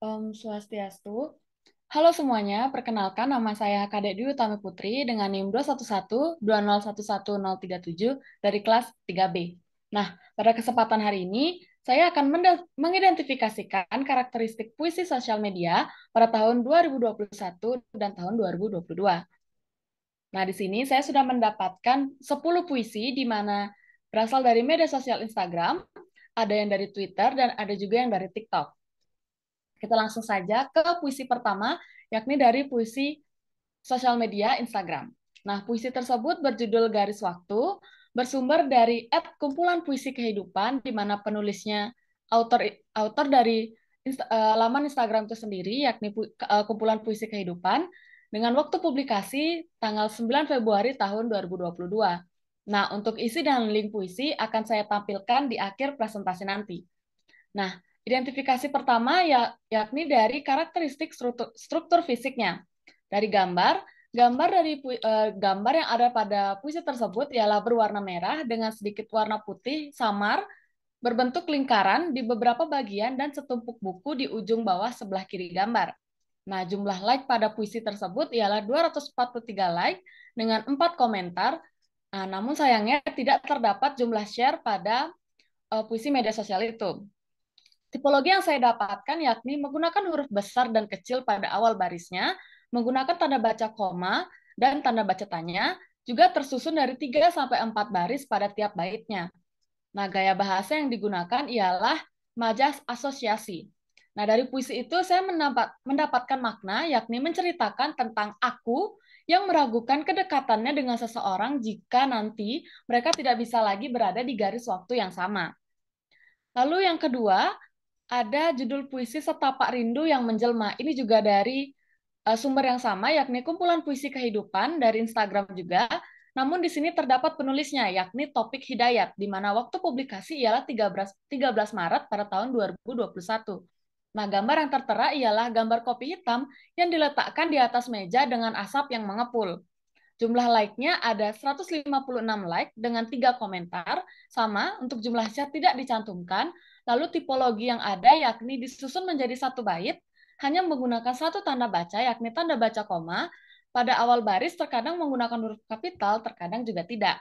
Swastiastu. Halo semuanya, perkenalkan nama saya Kadek Dwi Utami Putri dengan NIM 21120111037 dari kelas 3B. Nah, pada kesempatan hari ini, saya akan mengidentifikasikan karakteristik puisi sosial media pada tahun 2021 dan tahun 2022. Nah, di sini saya sudah mendapatkan 10 puisi di mana berasal dari media sosial Instagram, ada yang dari Twitter, dan ada juga yang dari TikTok. Kita langsung saja ke puisi pertama, yakni dari puisi sosial media Instagram. Nah, puisi tersebut berjudul Garis Waktu, bersumber dari kumpulan puisi kehidupan, di mana penulisnya autor dari laman Instagram itu sendiri, yakni kumpulan puisi kehidupan, dengan waktu publikasi tanggal 9 Februari tahun 2022. Nah, untuk isi dan link puisi akan saya tampilkan di akhir presentasi nanti. Nah, identifikasi pertama yakni dari karakteristik struktur fisiknya. Dari gambar yang ada pada puisi tersebut ialah berwarna merah dengan sedikit warna putih samar, berbentuk lingkaran di beberapa bagian dan setumpuk buku di ujung bawah sebelah kiri gambar. Nah, jumlah like pada puisi tersebut ialah 243 like dengan 4 komentar. Nah, namun sayangnya tidak terdapat jumlah share pada puisi media sosial itu. Tipologi yang saya dapatkan yakni menggunakan huruf besar dan kecil pada awal barisnya, menggunakan tanda baca koma dan tanda baca tanya, juga tersusun dari 3 sampai 4 baris pada tiap baitnya. Nah, gaya bahasa yang digunakan ialah majas asosiasi. Nah, dari puisi itu saya mendapatkan makna yakni menceritakan tentang aku yang meragukan kedekatannya dengan seseorang jika nanti mereka tidak bisa lagi berada di garis waktu yang sama. Lalu yang kedua, ada judul puisi Setapak Rindu yang Menjelma. Ini juga dari sumber yang sama, yakni kumpulan puisi kehidupan dari Instagram juga. Namun di sini terdapat penulisnya, yakni Topik Hidayat, di mana waktu publikasi ialah 13 Maret pada tahun 2021. Nah, gambar yang tertera ialah gambar kopi hitam yang diletakkan di atas meja dengan asap yang mengepul. Jumlah like-nya ada 156 like dengan 3 komentar, sama untuk jumlah chat tidak dicantumkan, lalu tipologi yang ada yakni disusun menjadi satu bait, hanya menggunakan satu tanda baca yakni tanda baca koma, pada awal baris terkadang menggunakan huruf kapital, terkadang juga tidak.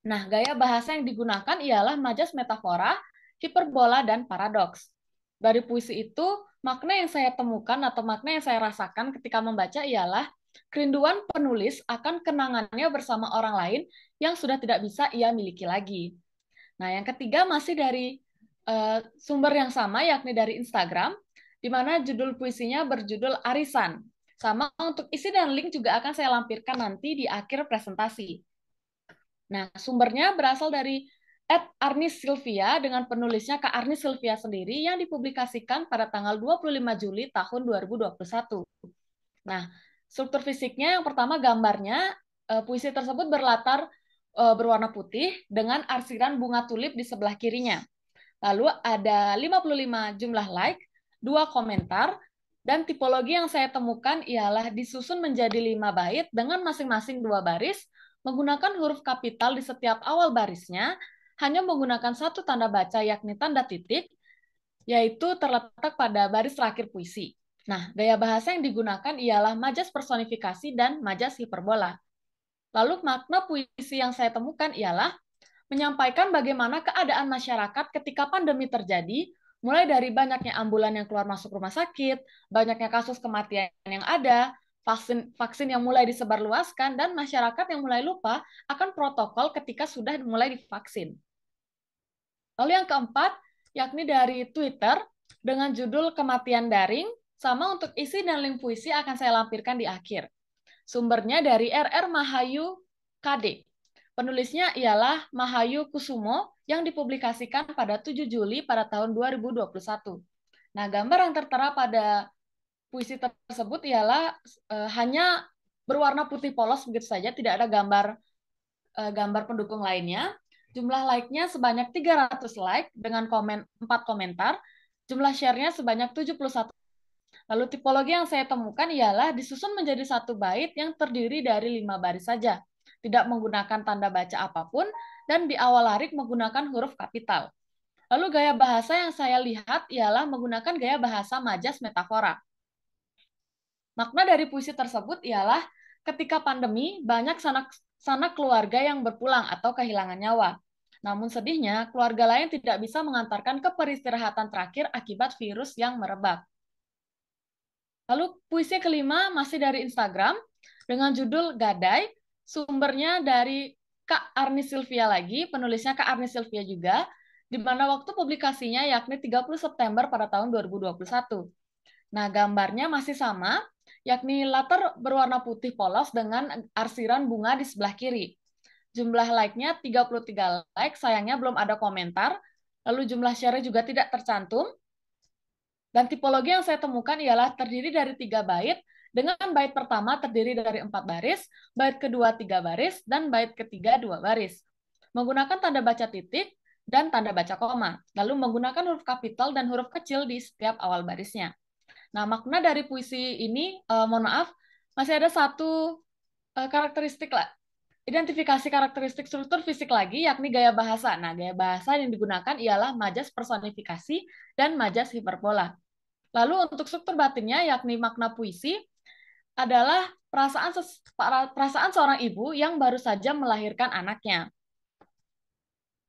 Nah, gaya bahasa yang digunakan ialah majas metafora, hiperbola, dan paradoks. Dari puisi itu, makna yang saya temukan atau makna yang saya rasakan ketika membaca ialah kerinduan penulis akan kenangannya bersama orang lain yang sudah tidak bisa ia miliki lagi. Nah, yang ketiga masih dari sumber yang sama, yakni dari Instagram, di mana judul puisinya berjudul Arisan. Sama untuk isi dan link juga akan saya lampirkan nanti di akhir presentasi. Nah, sumbernya berasal dari Arnis Sylvia dengan penulisnya Kak Arnis Sylvia sendiri yang dipublikasikan pada tanggal 25 Juli tahun 2021. Nah, struktur fisiknya yang pertama gambarnya, puisi tersebut berlatar berwarna putih dengan arsiran bunga tulip di sebelah kirinya. Lalu ada 55 jumlah like, 2 komentar, dan tipologi yang saya temukan ialah disusun menjadi 5 bait dengan masing-masing 2 baris, menggunakan huruf kapital di setiap awal barisnya, hanya menggunakan satu tanda baca yakni tanda titik, yaitu terletak pada baris terakhir puisi. Nah, gaya bahasa yang digunakan ialah majas personifikasi dan majas hiperbola. Lalu makna puisi yang saya temukan ialah menyampaikan bagaimana keadaan masyarakat ketika pandemi terjadi, mulai dari banyaknya ambulan yang keluar masuk rumah sakit, banyaknya kasus kematian yang ada, vaksin yang mulai disebarluaskan, dan masyarakat yang mulai lupa akan protokol ketika sudah mulai divaksin. Lalu yang keempat, yakni dari Twitter, dengan judul Kematian Daring, sama untuk isi dan link puisi akan saya lampirkan di akhir. Sumbernya dari RR Mahayu KD. Penulisnya ialah Mahayu Kusumo yang dipublikasikan pada 7 Juli pada tahun 2021. Nah, gambar yang tertera pada puisi tersebut ialah hanya berwarna putih polos begitu saja, tidak ada gambar pendukung lainnya. Jumlah like-nya sebanyak 300 like dengan 4 komentar. Jumlah share-nya sebanyak 71. Lalu tipologi yang saya temukan ialah disusun menjadi satu bait yang terdiri dari 5 baris saja, tidak menggunakan tanda baca apapun, dan di awal larik menggunakan huruf kapital. Lalu gaya bahasa yang saya lihat ialah menggunakan gaya bahasa majas metafora. Makna dari puisi tersebut ialah ketika pandemi banyak sanak keluarga yang berpulang atau kehilangan nyawa. Namun sedihnya, keluarga lain tidak bisa mengantarkan ke peristirahatan terakhir akibat virus yang merebak. Lalu puisi kelima masih dari Instagram dengan judul Gadai, sumbernya dari Kak Arni Sylvia lagi, penulisnya Kak Arni Sylvia juga, di mana waktu publikasinya yakni 30 September pada tahun 2021. Nah, gambarnya masih sama, yakni latar berwarna putih polos dengan arsiran bunga di sebelah kiri. Jumlah like-nya 33 like, sayangnya belum ada komentar, lalu jumlah share juga tidak tercantum, dan tipologi yang saya temukan ialah terdiri dari 3 bait, dengan bait pertama terdiri dari 4 baris, bait kedua 3 baris, dan bait ketiga 2 baris. Menggunakan tanda baca titik dan tanda baca koma, lalu menggunakan huruf kapital dan huruf kecil di setiap awal barisnya. Nah, makna dari puisi ini, mohon maaf, masih ada satu karakteristik lah, identifikasi karakteristik struktur fisik lagi, yakni gaya bahasa. Nah, gaya bahasa yang digunakan ialah majas personifikasi dan majas hiperbola. Lalu untuk struktur batinnya, yakni makna puisi, adalah perasaan seorang ibu yang baru saja melahirkan anaknya.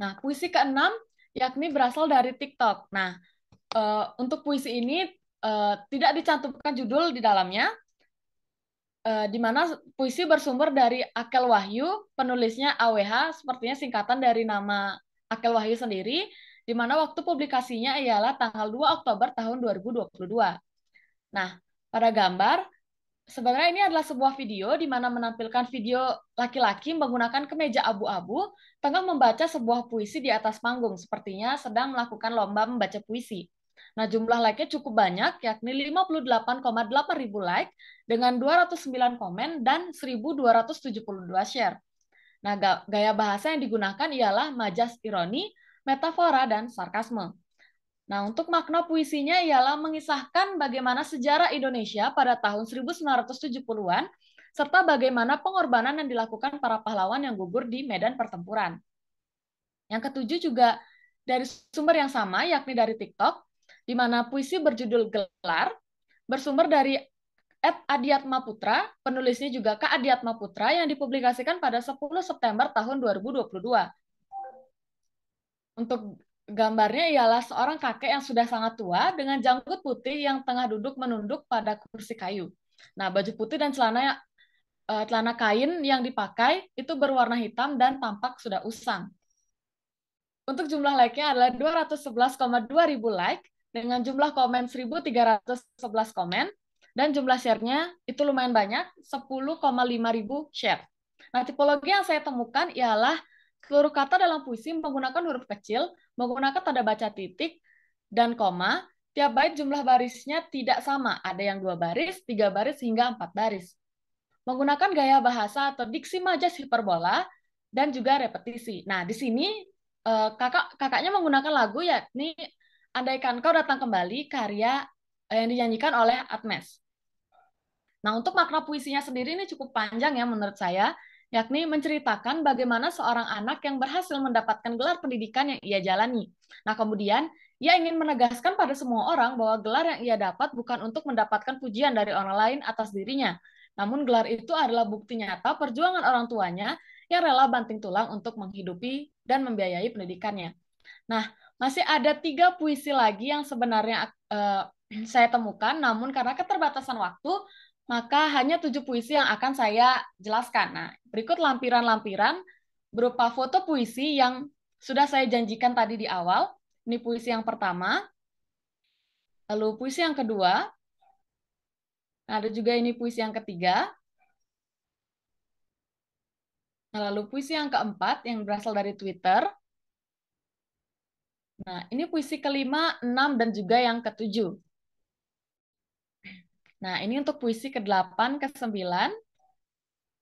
Nah, puisi keenam, yakni berasal dari TikTok. Nah, untuk puisi ini tidak dicantumkan judul di dalamnya, di mana puisi bersumber dari Akel Wahyu, penulisnya AWH, sepertinya singkatan dari nama Akel Wahyu sendiri, di mana waktu publikasinya ialah tanggal 2 Oktober tahun 2022. Nah, pada gambar, sebenarnya ini adalah sebuah video di mana menampilkan video laki-laki menggunakan kemeja abu-abu, tengah membaca sebuah puisi di atas panggung, sepertinya sedang melakukan lomba membaca puisi. Nah, jumlah like-nya cukup banyak, yakni 58,8 ribu like, dengan 209 komen dan 1.272 share. Nah, gaya bahasa yang digunakan ialah majas ironi, metafora, dan sarkasme. Nah, untuk makna puisinya ialah mengisahkan bagaimana sejarah Indonesia pada tahun 1970-an, serta bagaimana pengorbanan yang dilakukan para pahlawan yang gugur di medan pertempuran. Yang ketujuh juga dari sumber yang sama, yakni dari TikTok, di mana puisi berjudul Gelar, bersumber dari @adiatma Putra, penulisnya juga Kak Adiatma Putra, yang dipublikasikan pada 10 September tahun 2022. Untuk gambarnya ialah seorang kakek yang sudah sangat tua dengan janggut putih yang tengah duduk menunduk pada kursi kayu. Nah, baju putih dan celana kain yang dipakai itu berwarna hitam dan tampak sudah usang. Untuk jumlah like-nya adalah 211,2 ribu like, dengan jumlah komen 1.311 komen, dan jumlah share-nya itu lumayan banyak, 10,5 ribu share. Nah, tipologi yang saya temukan ialah seluruh kata dalam puisi menggunakan huruf kecil, menggunakan tanda baca titik, dan koma. Tiap bait jumlah barisnya tidak sama, ada yang 2 baris, 3 baris, hingga 4 baris. Menggunakan gaya bahasa atau diksi majas hiperbola, dan juga repetisi. Nah, di sini kakaknya menggunakan lagu yakni Andaikan Kau Datang Kembali, karya yang dinyanyikan oleh Atmes. Nah, untuk makna puisinya sendiri ini cukup panjang ya menurut saya, yakni menceritakan bagaimana seorang anak yang berhasil mendapatkan gelar pendidikan yang ia jalani. Nah, kemudian ia ingin menegaskan pada semua orang bahwa gelar yang ia dapat bukan untuk mendapatkan pujian dari orang lain atas dirinya, namun gelar itu adalah bukti nyata perjuangan orang tuanya yang rela banting tulang untuk menghidupi dan membiayai pendidikannya. Nah, masih ada 3 puisi lagi yang sebenarnya saya temukan, namun karena keterbatasan waktu, maka hanya 7 puisi yang akan saya jelaskan. Nah, berikut lampiran-lampiran berupa foto puisi yang sudah saya janjikan tadi di awal. Ini puisi yang pertama, lalu puisi yang kedua, nah, ada juga ini puisi yang ketiga, nah, lalu puisi yang keempat yang berasal dari Twitter. Nah, ini puisi kelima, enam, dan juga yang ketujuh. Nah, ini untuk puisi ke-8, ke-9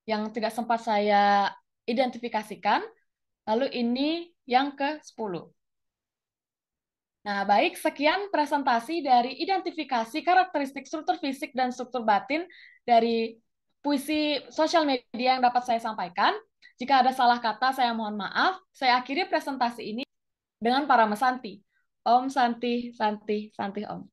yang tidak sempat saya identifikasikan. Lalu ini yang ke-10. Nah, baik, sekian presentasi dari identifikasi karakteristik struktur fisik dan struktur batin dari puisi sosial media yang dapat saya sampaikan. Jika ada salah kata, saya mohon maaf. Saya akhiri presentasi ini dengan para mesanti. Om Santi, Santi, Santi Om.